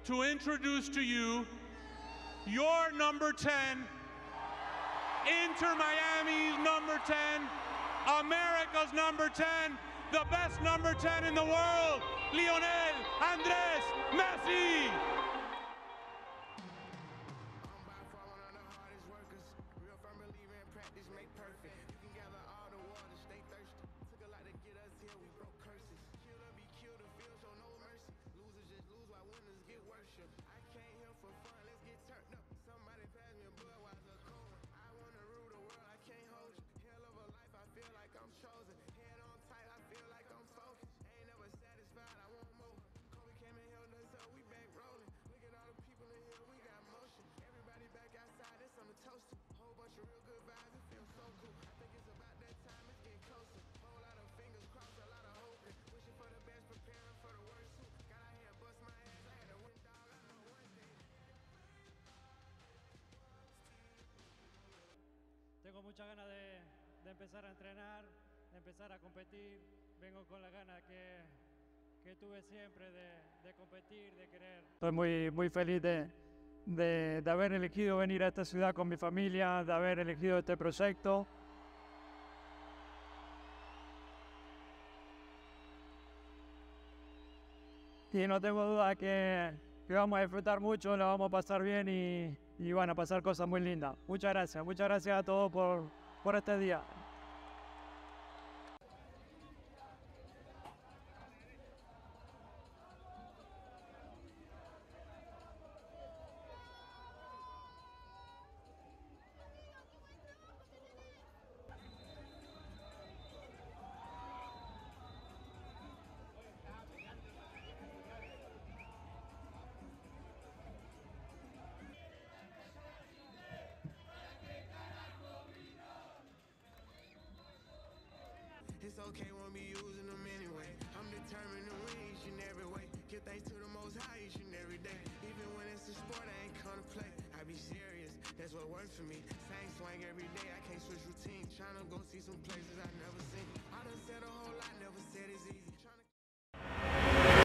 to introduce to you your number 10, Inter Miami's number 10, America's number 10, the best number 10 in the world, Lionel Andrés Messi. Tengo muchas ganas de empezar a entrenar, de empezar a competir. Vengo con la gana que tuve siempre de competir, de querer. Estoy muy feliz de haber elegido venir a esta ciudad con mi familia, de haber elegido este proyecto. Y no tengo duda que vamos a disfrutar mucho, la vamos a pasar bien y van a pasar cosas muy lindas. Muchas gracias a todos por este día. It's okay, won't be using them anyway. I'm determined to win each and every way. Give thanks to the Most High each and every day. Even when it's a sport, I ain't come to play. I be serious, that's what works for me. Same swing every day, I can't switch routine. Tryna go see some places I've never seen. I done said a whole lot, never said it's easy.